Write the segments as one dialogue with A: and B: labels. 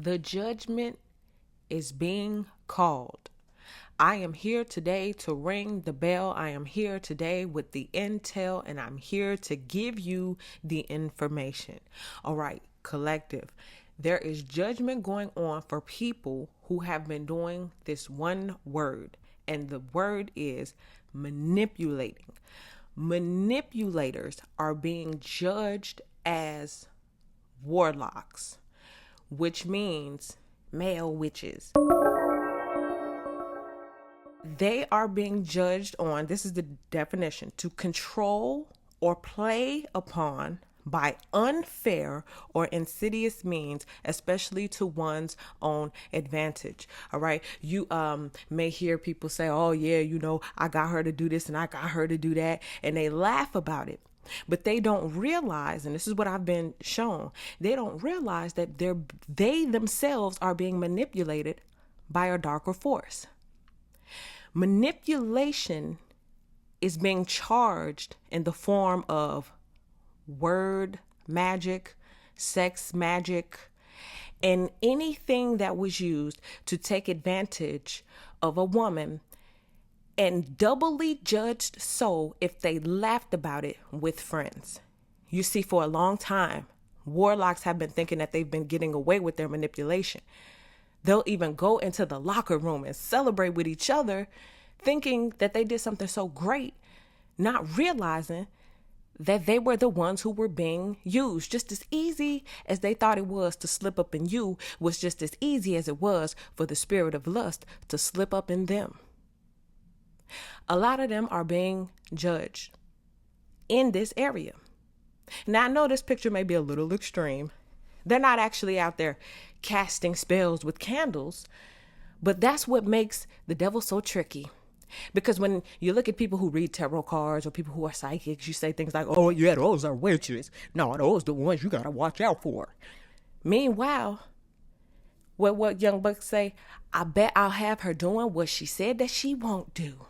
A: The judgment is being called. I am here today to ring the bell. I am here today with the intel, and I'm here to give you the information. All right, collective. There is judgment going on for people who have been doing this one word, and the word is manipulating. Manipulators are being judged as warlocks, which means male witches. They are being judged on, this is the definition, to control or play upon by unfair or insidious means, especially to one's own advantage. All right. You may hear people say, oh yeah, I got her to do this and I got her to do that. And they laugh about it. But they don't realize, and this is what I've been shown, they don't realize that they themselves are being manipulated by a darker force. Manipulation is being charged in the form of word magic, sex magic, and anything that was used to take advantage of a woman, and doubly judged so if they laughed about it with friends. You see, for a long time, warlocks have been thinking that they've been getting away with their manipulation. They'll even go into the locker room and celebrate with each other, thinking that they did something so great, not realizing that they were the ones who were being used. Just as easy as they thought it was to slip up in you was just as easy as it was for the spirit of lust to slip up in them. A lot of them are being judged in this area. Now, I know this picture may be a little extreme. They're not actually out there casting spells with candles, but that's what makes the devil so tricky. Because when you look at people who read tarot cards or people who are psychics, you say things like, oh yeah, those are witches. No, those are the ones you got to watch out for. Meanwhile, what young bucks say, I bet I'll have her doing what she said that she won't do.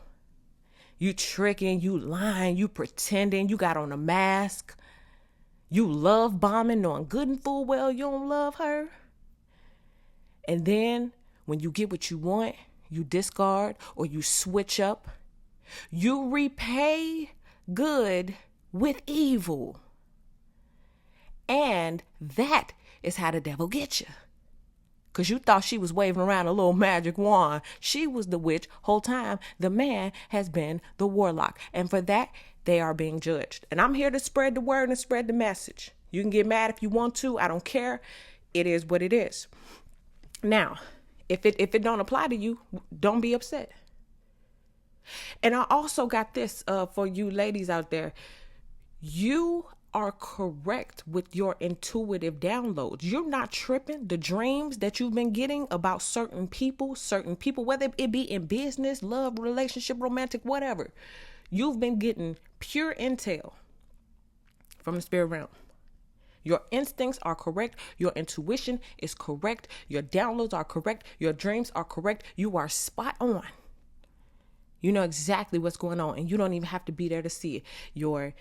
A: You tricking, you lying, you pretending, you got on a mask. You love bombing, knowing good and full well you don't love her. And then when you get what you want, you discard or you switch up. You repay good with evil. And that is how the devil gets you. Because you thought she was waving around a little magic wand. She was the witch whole time. The man has been the warlock. And for that, they are being judged. And I'm here to spread the word and spread the message. You can get mad if you want to. I don't care. It is what it is. Now, if it don't apply to you, don't be upset. And I also got this for you ladies out there. You are correct with your intuitive downloads. You're not tripping. The dreams that you've been getting about certain people, whether it be in business, love, relationship, romantic, whatever, you've been getting pure intel from the spirit realm. Your instincts are correct. Your intuition is correct. Your downloads are correct. Your dreams are correct. You are spot on. You know exactly what's going on, and you don't even have to be there to see it. Your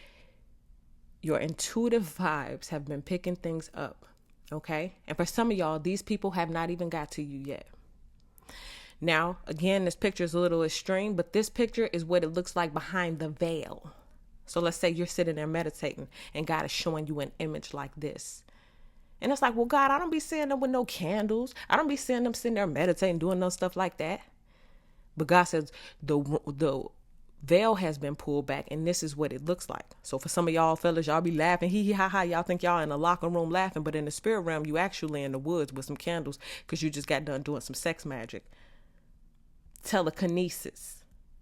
A: intuitive vibes have been picking things up, okay? And for some of y'all, these people have not even got to you yet. Now, again, this picture is a little extreme, but this picture is what it looks like behind the veil. So let's say you're sitting there meditating and God is showing you an image like this. And it's like, well, God, I don't be seeing them with no candles. I don't be seeing them sitting there meditating, doing no stuff like that. But God says the veil has been pulled back and this is what it looks like. So for some of y'all fellas, y'all be laughing, hee hee ha ha. Y'all think y'all in the locker room laughing, but in the spirit realm, you actually in the woods with some candles because you just got done doing some sex magic. Telekinesis.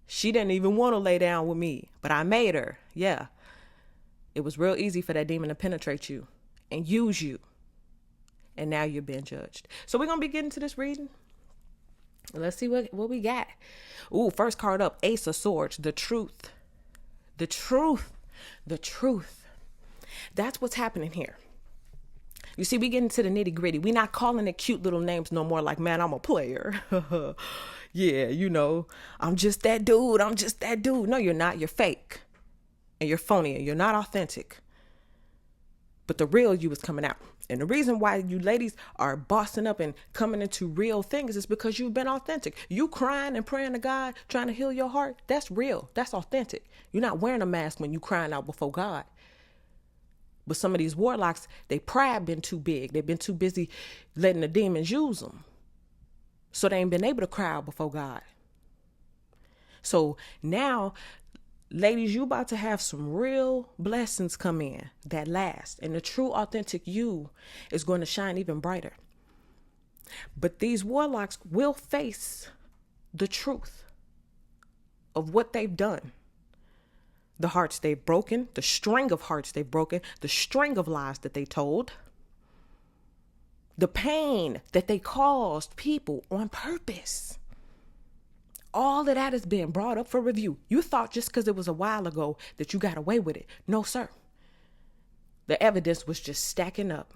A: She didn't even want to lay down with me, but I made her. Yeah. It was real easy for that demon to penetrate you and use you. And now you're being judged. So we're going to be getting to this reading. Let's see what we got. Ooh, first card up, Ace of Swords, the truth. The truth. The truth. That's what's happening here. You see, we get into the nitty gritty. We're not calling it cute little names no more like, man, I'm a player. Yeah, I'm just that dude. I'm just that dude. No, you're not. You're fake. And you're phony. And you're not authentic. But the real you is coming out. And the reason why you ladies are bossing up and coming into real things is because you've been authentic. You crying and praying to God, trying to heal your heart, that's real. That's authentic. You're not wearing a mask when you crying out before God. But some of these warlocks, they pride been too big. They've been too busy letting the demons use them. So they ain't been able to cry out before God. So now, ladies, you about to have some real blessings come in that last. And the true authentic you is going to shine even brighter. But these warlocks will face the truth of what they've done. The hearts they've broken, the string of hearts they've broken, the string of lies that they told, the pain that they caused people on purpose. All of that is being brought up for review. You thought just because it was a while ago that you got away with it. No, sir. The evidence was just stacking up.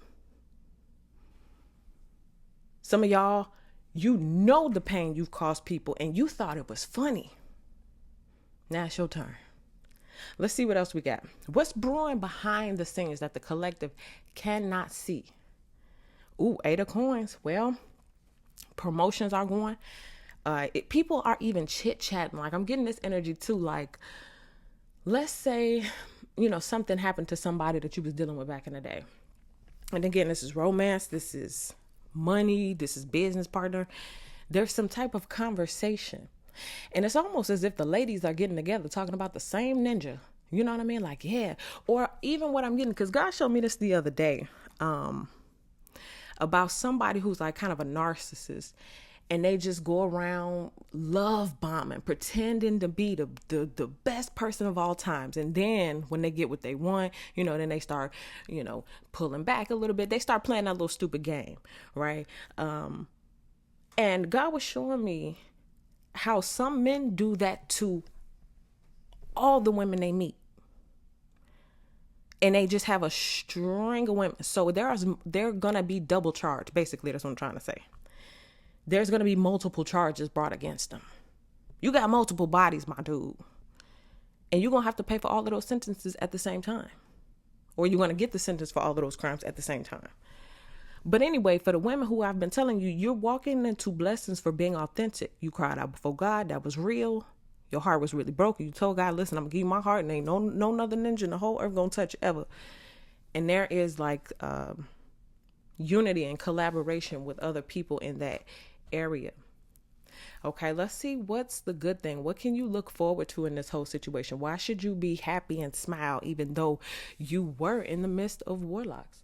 A: Some of y'all, you know the pain you've caused people and you thought it was funny. Now it's your turn. Let's see what else we got. What's brewing behind the scenes that the collective cannot see? Ooh, 8 of coins. Well, promotions are going. People are even chit-chatting. Like, I'm getting this energy too. Like, let's say, something happened to somebody that you was dealing with back in the day. And again, this is romance. This is money. This is business partner. There's some type of conversation. And it's almost as if the ladies are getting together talking about the same ninja. You know what I mean? Like, yeah. Or even what I'm getting, because God showed me this the other day, about somebody who's like kind of a narcissist. And they just go around love bombing, pretending to be the best person of all times. And then when they get what they want, then they start, pulling back a little bit. They start playing that little stupid game, right? And God was showing me how some men do that to all the women they meet. And they just have a string of women. So they're going to be double charged. Basically, that's what I'm trying to say. There's going to be multiple charges brought against them. You got multiple bodies, my dude. And you're going to have to pay for all of those sentences at the same time. Or you're going to get the sentence for all of those crimes at the same time. But anyway, for the women who I've been telling you, you're walking into blessings for being authentic. You cried out before God. That was real. Your heart was really broken. You told God, listen, I'm going to give you my heart. And ain't no other ninja in the whole earth going to touch you ever. And there is like unity and collaboration with other people in that area. Okay, let's see what's the good thing. What can you look forward to in this whole situation? Why should you be happy and smile even though you were in the midst of warlocks?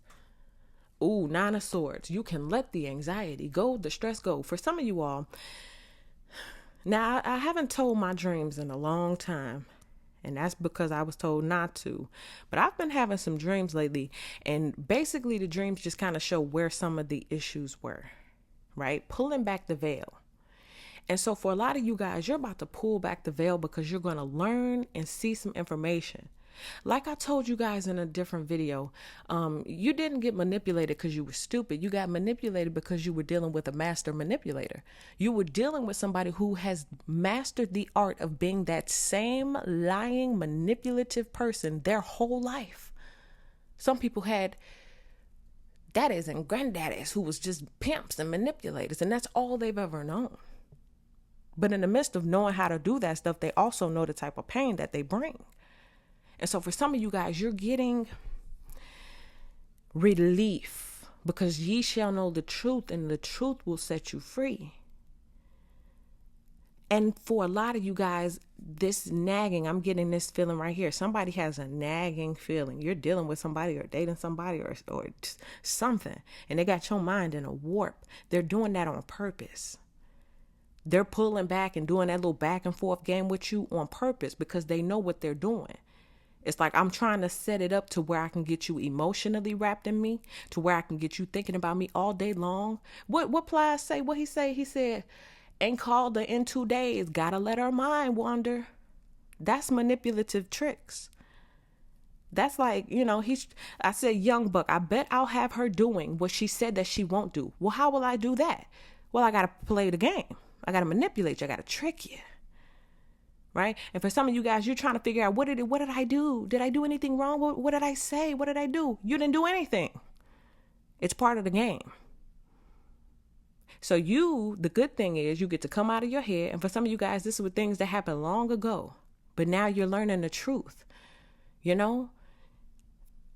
A: Ooh, 9 of Swords. You can let the anxiety go, the stress go. For some of you all, now I haven't told my dreams in a long time. And that's because I was told not to. But I've been having some dreams lately. And basically the dreams just kind of show where some of the issues were. Right? Pulling back the veil. And so for a lot of you guys, you're about to pull back the veil because you're going to learn and see some information. Like I told you guys in a different video, you didn't get manipulated because you were stupid. You got manipulated because you were dealing with a master manipulator. You were dealing with somebody who has mastered the art of being that same lying, manipulative person their whole life. Some people had daddies and granddaddies who was just pimps and manipulators, and that's all they've ever known. But in the midst of knowing how to do that stuff, they also know the type of pain that they bring. And so for some of you guys, you're getting relief because ye shall know the truth and the truth will set you free. And for a lot of you guys, this nagging, I'm getting this feeling right here. Somebody has a nagging feeling. You're dealing with somebody or dating somebody or something, and they got your mind in a warp. They're doing that on purpose. They're pulling back and doing that little back and forth game with you on purpose because they know what they're doing. It's like I'm trying to set it up to where I can get you emotionally wrapped in me, to where I can get you thinking about me all day long. What Plies say? What he say? He said, ain't called her in 2 days. Gotta let her mind wander. That's manipulative tricks. That's like, I said, young buck, I bet I'll have her doing what she said that she won't do. Well, how will I do that? Well, I got to play the game. I got to manipulate you. I got to trick you. Right? And for some of you guys, you're trying to figure out, what did I do? Did I do anything wrong? What did I say? What did I do? You didn't do anything. It's part of the game. So the good thing is you get to come out of your head. And for some of you guys, this were things that happened long ago. But now you're learning the truth.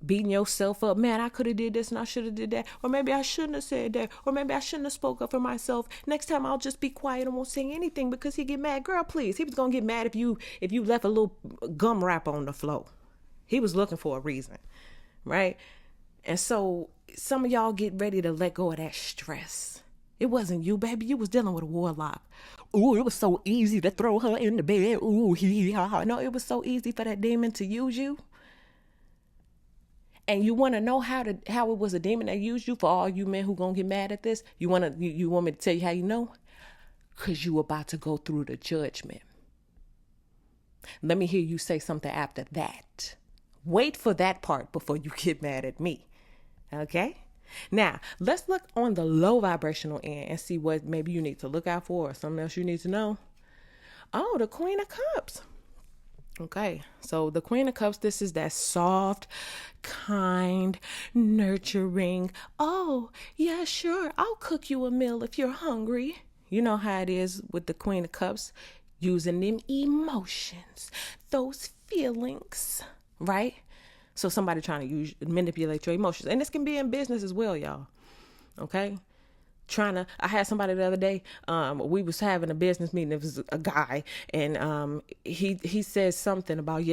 A: Beating yourself up. Man, I could have did this and I should have did that. Or maybe I shouldn't have said that. Or maybe I shouldn't have spoke up for myself. Next time I'll just be quiet and won't say anything because he get mad. Girl, please. He was going to get mad if you left a little gum wrapper on the floor. He was looking for a reason. Right? And so some of y'all get ready to let go of that stress. It wasn't you, baby. You was dealing with a warlock. Ooh, it was so easy to throw her in the bed. Ooh, No, it was so easy for that demon to use you. And you want to know how it was a demon that used you? For all you men who gonna get mad at this, you want me to tell you how you know? Because you about to go through the judgment. Let me hear you say something after that. Wait for that part before you get mad at me. Okay? Now, let's look on the low vibrational end and see what maybe you need to look out for or something else you need to know. Oh, the Queen of Cups. Okay, so the Queen of Cups, this is that soft, kind, nurturing. Oh, yeah, sure. I'll cook you a meal if you're hungry. You know how it is with the Queen of Cups, using them emotions, those feelings, right? So somebody trying to manipulate your emotions. And this can be in business as well, y'all. Okay? I had somebody the other day, we was having a business meeting. It was a guy, and he said something about,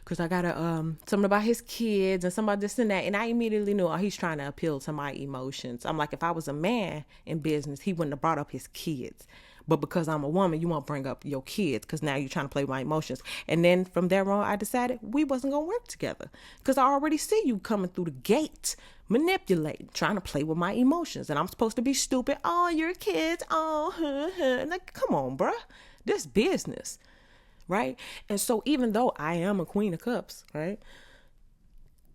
A: cause I got something about his kids and something about this and that. And I immediately knew, he's trying to appeal to my emotions. I'm like, if I was a man in business, he wouldn't have brought up his kids. But because I'm a woman, you won't bring up your kids because now you're trying to play with my emotions. And then from there on, I decided we wasn't going to work together because I already see you coming through the gate, manipulating, trying to play with my emotions. And I'm supposed to be stupid. Oh, your kids. Oh, like, come on, bruh. This business, right? And so even though I am a Queen of Cups, right,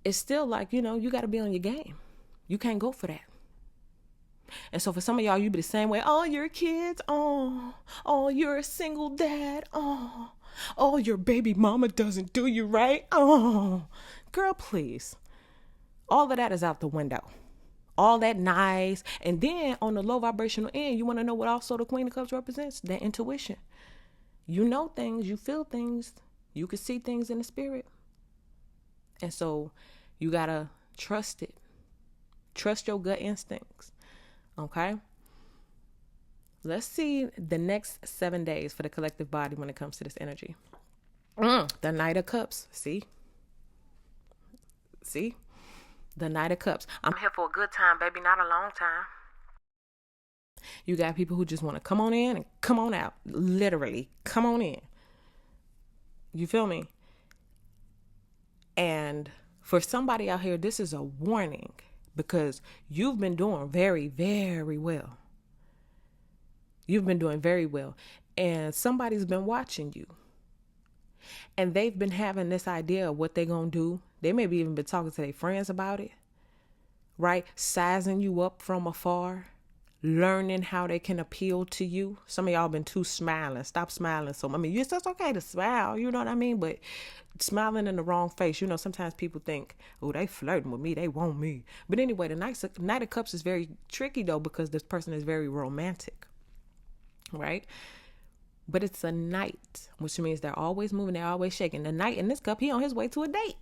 A: it's still like, you got to be on your game. You can't go for that. And so for some of y'all, you be the same way. Oh, your kids. Oh, you're a single dad. Oh, your baby mama doesn't do you right. Oh, girl, please. All of that is out the window. All that nice. And then on the low vibrational end, you want to know what also the Queen of Cups represents? That intuition. You know things. You feel things. You can see things in the spirit. And so you got to trust it. Trust your gut instincts. Okay, let's see the next 7 days for the collective body when it comes to this energy. The Knight of Cups. See, the Knight of Cups. I'm here for a good time, baby, not a long time. You got people who just want to come on in and come on out. Literally, come on in. You feel me? And for somebody out here, this is a warning. Because you've been doing very, very well. You've been doing very well. And somebody's been watching you. And they've been having this idea of what they're going to do. They maybe even been talking to their friends about it. Right? Sizing you up from afar. Learning how they can appeal to you. Some of y'all been too smiling. Stop smiling. So, it's just okay to smile. You know what I mean? But smiling in the wrong face. Sometimes people think, oh, they flirting with me. They want me. But anyway, the Knight of Cups is very tricky, though, because this person is very romantic. Right? But it's a knight, which means they're always moving. They're always shaking. The knight in this cup, he on his way to a date.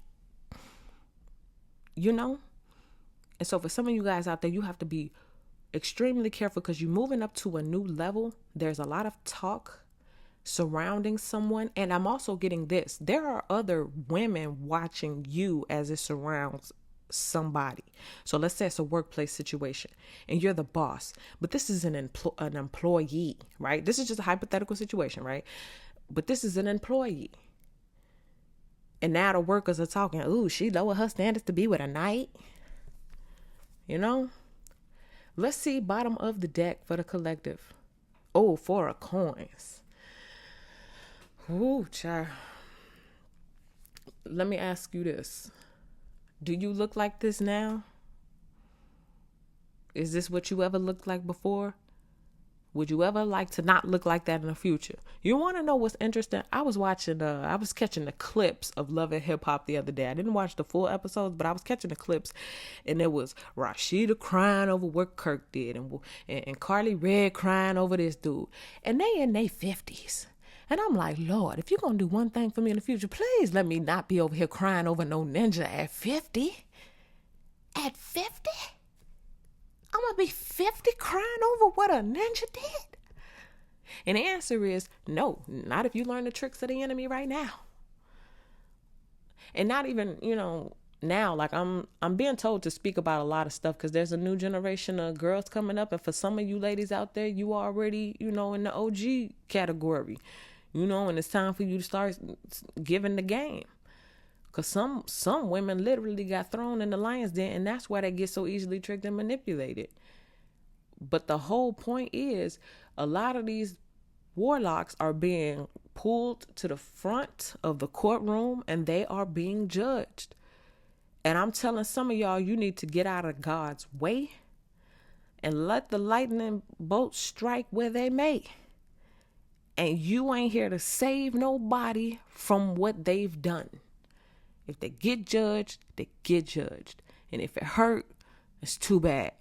A: And so for some of you guys out there, you have to be extremely careful because you're moving up to a new level. There's a lot of talk surrounding someone. And I'm also getting this. There are other women watching you as it surrounds somebody. So let's say it's a workplace situation and you're the boss, but this is an employee, right? This is just a hypothetical situation, right? But this is an employee. And now the workers are talking, ooh, she lowered her standards to be with a knight. Let's see bottom of the deck for the collective. Oh, 4 of coins. Ooh, child. Let me ask you this. Do you look like this now? Is this what you ever looked like before? Would you ever like to not look like that in the future? You want to know what's interesting? I was catching the clips of Love and Hip Hop the other day. I didn't watch the full episodes, but I was catching the clips, and it was Rashida crying over what Kirk did, and Carly Red crying over this dude, and they in their 50s. And I'm like, Lord, if you're going to do one thing for me in the future, please let me not be over here crying over no ninja at 50. At 50? I'm going to be 50 crying over what a ninja did? And the answer is no, not if you learn the tricks of the enemy right now. And not even, now, like I'm being told to speak about a lot of stuff because there's a new generation of girls coming up. And for some of you ladies out there, you already, in the OG category. And it's time for you to start giving the game. Because some women literally got thrown in the lion's den, and that's why they get so easily tricked and manipulated. But the whole point is, a lot of these warlocks are being pulled to the front of the courtroom, and they are being judged. And I'm telling some of y'all, you need to get out of God's way and let the lightning bolts strike where they may. And you ain't here to save nobody from what they've done. If they get judged, they get judged. And if it hurt, it's too bad.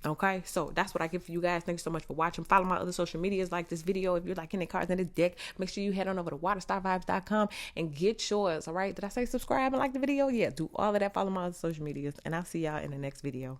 A: Okay, so that's what I give for you guys. Thanks so much for watching. Follow my other social medias, like this video. If you're like any cards in this deck, make sure you head on over to waterstarvibes.com and get yours. All right, did I say subscribe and like the video? Yeah, do all of that. Follow my other social medias, and I'll see y'all in the next video.